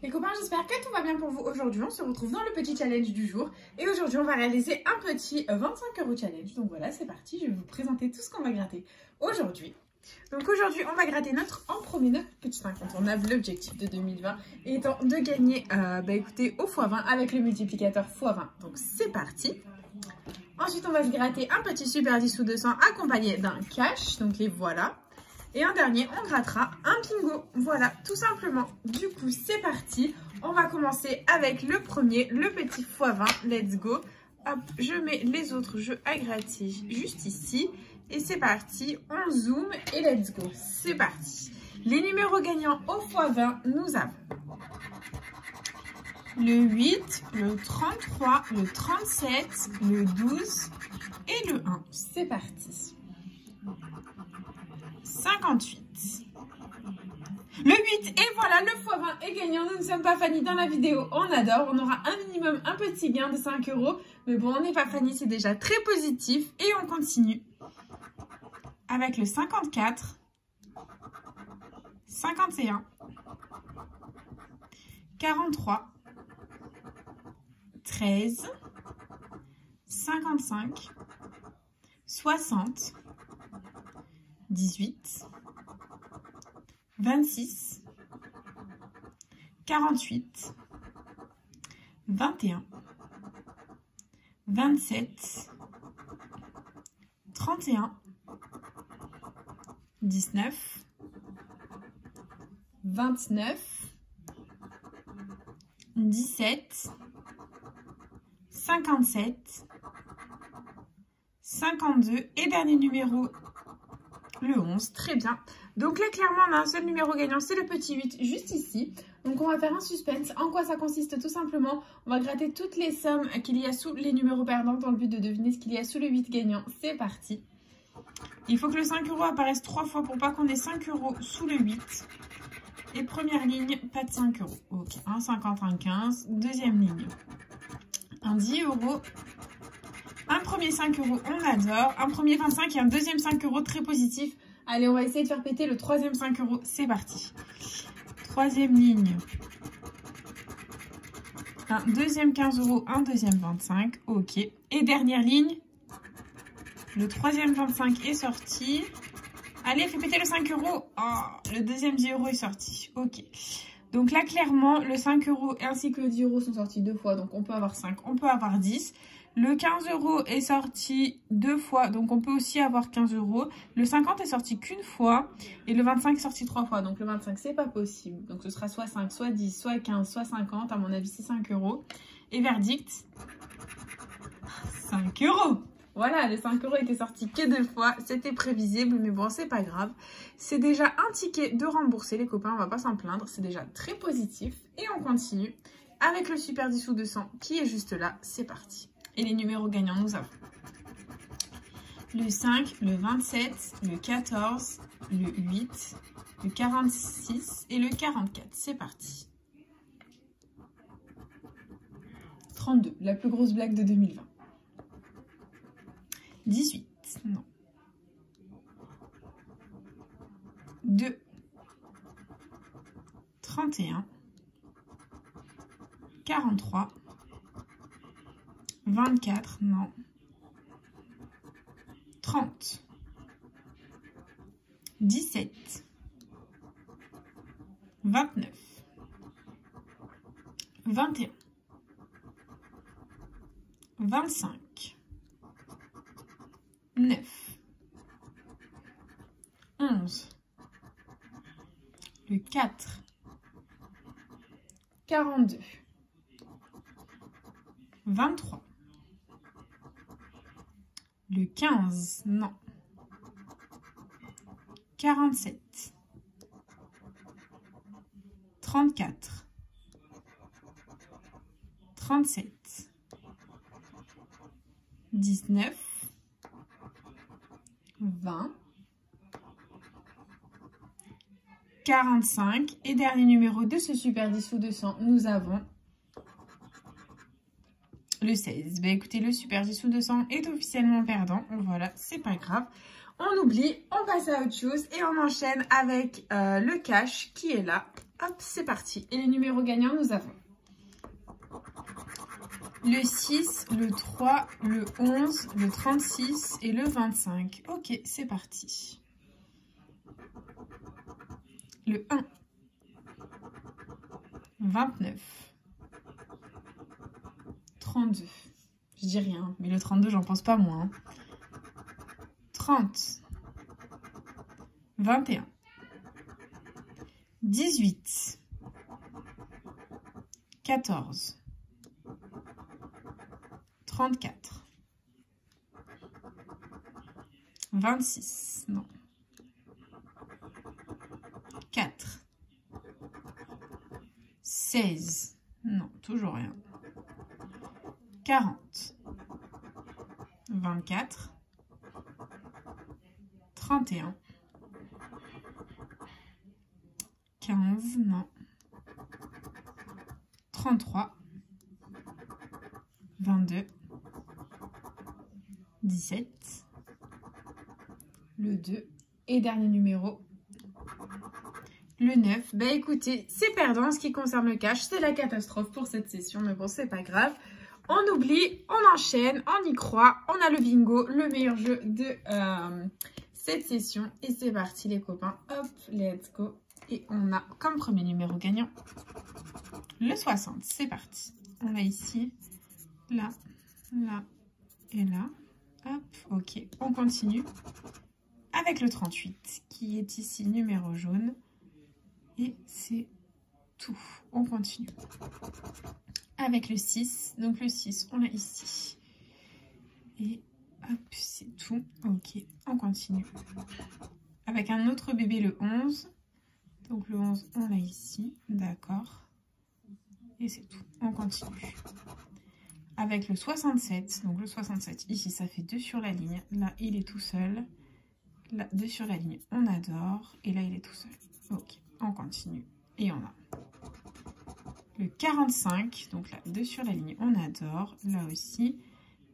Les copains, j'espère que tout va bien pour vous. Aujourd'hui, on se retrouve dans le petit challenge du jour. Et aujourd'hui, on va réaliser un petit 25 € challenge. Donc voilà, c'est parti. Je vais vous présenter tout ce qu'on va gratter aujourd'hui. Donc aujourd'hui, on va gratter notre petit incontournable. L'objectif de 2020 étant de gagner, écoutez, au x20 avec le multiplicateur x20. Donc c'est parti. Ensuite, on va se gratter un petit super 10 ou 200 accompagné d'un cash. Donc les voilà. Et en dernier, on grattera un bingo. Voilà, tout simplement. Du coup, c'est parti. On va commencer avec le premier, le petit x20. Let's go. Hop, je mets les autres jeux à gratter juste ici. Et c'est parti. On zoome et let's go. C'est parti. Les numéros gagnants au x20, nous avons le 8, le 33, le 37, le 12 et le 1. C'est parti. 58. Le 8 et voilà, le x20 est gagnant. Nous ne sommes pas Fanny dans la vidéo, on adore. On aura un minimum, un petit gain de 5 €. Mais bon, on n'est pas Fanny, c'est déjà très positif. Et on continue avec le 54, 51, 43, 13, 55, 60, 18, 26, 48, 21, 27, 31, 19, 29, 17, 57, 52 et dernier numéro, le 11. Très bien. Donc là, clairement, on a un seul numéro gagnant, c'est le petit 8, juste ici. Donc on va faire un suspense. En quoi ça consiste? Tout simplement, on va gratter toutes les sommes qu'il y a sous les numéros perdants dans le but de deviner ce qu'il y a sous le 8 gagnant. C'est parti. Il faut que le 5 € apparaisse 3 fois pour pas qu'on ait 5 € sous le 8. Et première ligne, pas de 5 €. Ok, 1, 50, 1, 15. Deuxième ligne, un 10 €. Un premier 5 €, on adore. Un premier 25 et un deuxième 5 € très positif. Allez, on va essayer de faire péter le troisième 5 €. C'est parti. Troisième ligne. Un deuxième 15 €, un deuxième 25. Ok. Et dernière ligne. Le troisième 25 est sorti. Allez, fais péter le 5 €. Oh, le deuxième 10 € est sorti. Ok. Donc là, clairement, le 5 € ainsi que le 10 € sont sortis deux fois. Donc on peut avoir 5, on peut avoir 10. Le 15 € est sorti deux fois, donc on peut aussi avoir 15 €. Le 50 est sorti qu'une fois et le 25 est sorti 3 fois. Donc le 25, c'est pas possible. Donc ce sera soit 5, soit 10, soit 15, soit 50. À mon avis, c'est 5 €. Et verdict, 5 €. Voilà, les 5 € étaient sortis que deux fois. C'était prévisible, mais bon, c'est pas grave. C'est déjà un ticket de remboursé, les copains. On va pas s'en plaindre. C'est déjà très positif. Et on continue avec le super 10 ou 200 qui est juste là. C'est parti. Et les numéros gagnants, nous avons le 5, le 27, le 14, le 8, le 46 et le 44. C'est parti. 32, la plus grosse blague de 2020. 18, non. 2, 31, 43, 24, non. 30. 17. 29. 21. 25. 9. 11. Le 4. 42. 23. Le 15, non. 47. 34. 37. 19. 20. 45. Et dernier numéro de ce super 10 ou 200, nous avons le 16. Bah écoutez, le super 10 ou 200 est officiellement perdant. Voilà, c'est pas grave. On oublie, on passe à autre chose et on enchaîne avec le cash qui est là. Hop, c'est parti. Et les numéros gagnants, nous avons le 6, le 3, le 11, le 36 et le 25. Ok, c'est parti. Le 1, 29, 32. Je dis rien, mais le 32, j'en pense pas moins. 30, 21, 18, 14, 34, 26, non, 4, 16, non, toujours rien, 40, 24, 31, 15, non, 33, 22, 17, le 2 et dernier numéro, le 9. Bah écoutez, c'est perdant en ce qui concerne le cash, c'est la catastrophe pour cette session, mais bon, c'est pas grave. On oublie, on enchaîne, on y croit, on a le bingo, le meilleur jeu de cette session. Et c'est parti les copains, hop, let's go. Et on a comme premier numéro gagnant le 60, c'est parti. On a ici, là, là et là. Hop, ok, on continue avec le 38 qui est ici numéro jaune. Et c'est tout, on continue. Avec le 6, donc le 6, on l'a ici. Et hop, c'est tout. Ok, on continue. Avec un autre bébé, le 11. Donc le 11, on l'a ici, d'accord. Et c'est tout, on continue. Avec le 67, donc le 67, ici, ça fait 2 sur la ligne. Là, il est tout seul. Là, 2 sur la ligne, on adore. Et là, il est tout seul. Ok, on continue. Et on a le 45, donc là, 2 sur la ligne, on adore. Là aussi,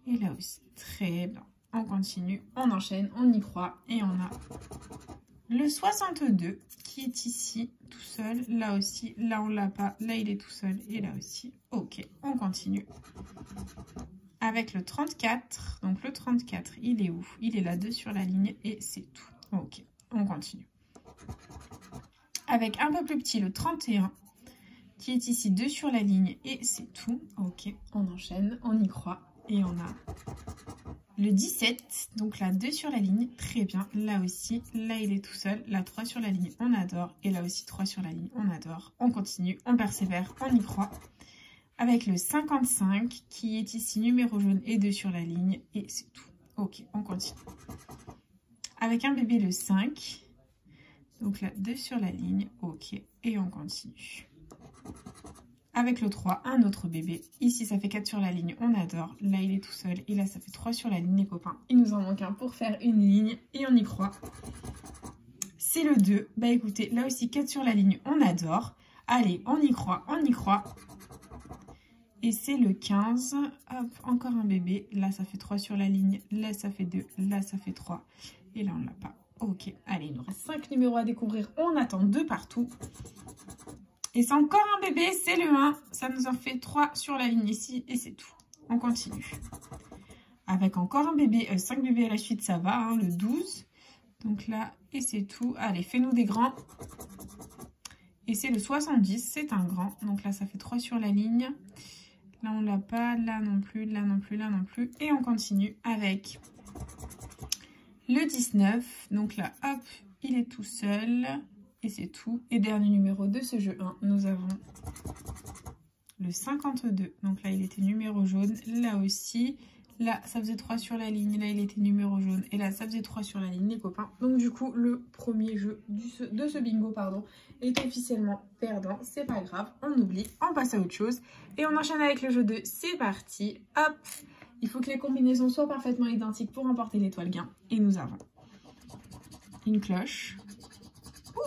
et là aussi. Très bien. On continue, on enchaîne, on y croit. Et on a le 62 qui est ici, tout seul. Là aussi, là, on l'a pas. Là, il est tout seul. Et là aussi. Ok, on continue. Avec le 34. Donc, le 34, il est où? Il est là, 2 sur la ligne. Et c'est tout. Ok, on continue. Avec un peu plus petit, le 31. Qui est ici, 2 sur la ligne. Et c'est tout. Ok, on enchaîne. On y croit. Et on a le 17, donc là 2 sur la ligne, très bien, là aussi, là il est tout seul, là 3 sur la ligne, on adore, et là aussi 3 sur la ligne, on adore, on continue, on persévère, on y croit, avec le 55 qui est ici numéro jaune et 2 sur la ligne, et c'est tout, ok, on continue, avec un bébé le 5, donc là 2 sur la ligne, ok, et on continue. Avec le 3, un autre bébé. Ici, ça fait 4 sur la ligne. On adore. Là, il est tout seul. Et là, ça fait 3 sur la ligne, les copains. Il nous en manque un pour faire une ligne. Et on y croit. C'est le 2. Bah, écoutez, là aussi, 4 sur la ligne. On adore. Allez, on y croit. On y croit. Et c'est le 15. Hop, encore un bébé. Là, ça fait 3 sur la ligne. Là, ça fait 2. Là, ça fait 3. Et là, on ne l'a pas. Ok. Allez, il nous reste 5 numéros à découvrir. On attend 2 partout. Et c'est encore un bébé, c'est le 1. Ça nous en fait 3 sur la ligne ici et c'est tout. On continue. Avec encore un bébé, 5 bébés à la suite, ça va, hein, le 12. Donc là, et c'est tout. Allez, fais-nous des grands. Et c'est le 70, c'est un grand. Donc là, ça fait 3 sur la ligne. Là, on l'a pas, là non plus, là non plus, là non plus. Et on continue avec le 19. Donc là, hop, il est tout seul. Et c'est tout. Et dernier numéro de ce jeu 1, nous avons le 52. Donc là, il était numéro jaune. Là aussi. Là, ça faisait 3 sur la ligne. Là, il était numéro jaune. Et là, ça faisait 3 sur la ligne, les copains. Donc du coup, le premier jeu de ce bingo, pardon, est officiellement perdant. C'est pas grave. On oublie. On passe à autre chose. Et on enchaîne avec le jeu 2. C'est parti. Hop. Il faut que les combinaisons soient parfaitement identiques pour remporter l'étoile gain. Et nous avons une cloche.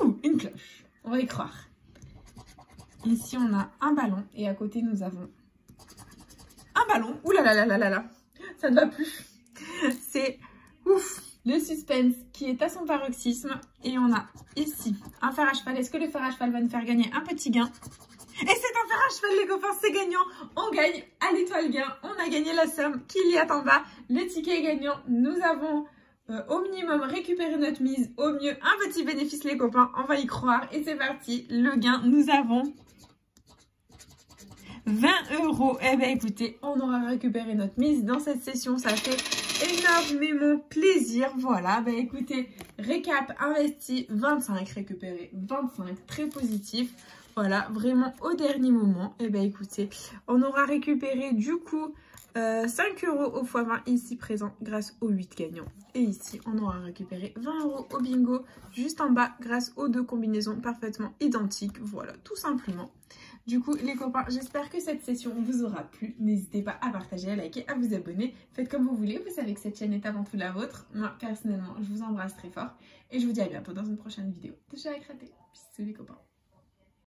Ouh, une cloche. On va y croire. Ici, on a un ballon. Et à côté, nous avons un ballon. Ouh là là là là là là. Ça ne va plus. C'est ouf. le suspense qui est à son paroxysme. Et on a ici un fer à cheval. Est-ce que le fer à cheval va nous faire gagner un petit gain? Et c'est un fer à cheval les copains, c'est gagnant. On gagne à l'étoile gain. On a gagné la somme qu'il y a en bas. Le ticket est gagnant. Nous avons au minimum récupéré notre mise. Au mieux un petit bénéfice les copains. On va y croire. Et c'est parti. Le gain, nous avons 20 €. Eh bien écoutez, on aura récupéré notre mise dans cette session. Ça fait énormément plaisir. Voilà, bah écoutez, récap investi 25, récupéré 25, très positif. Voilà, vraiment au dernier moment. Et bien écoutez, on aura récupéré du coup 5 € au x20 ici présent grâce aux 8 gagnants. Et ici, on aura récupéré 20 € au bingo juste en bas grâce aux 2 combinaisons parfaitement identiques. Voilà, tout simplement. Du coup, les copains, j'espère que cette session vous aura plu. N'hésitez pas à partager, à liker, à vous abonner. Faites comme vous voulez. Vous savez que cette chaîne est avant tout la vôtre. Moi, personnellement, je vous embrasse très fort. Et je vous dis à bientôt dans une prochaine vidéo de Chat à Gratter. Bisous les copains.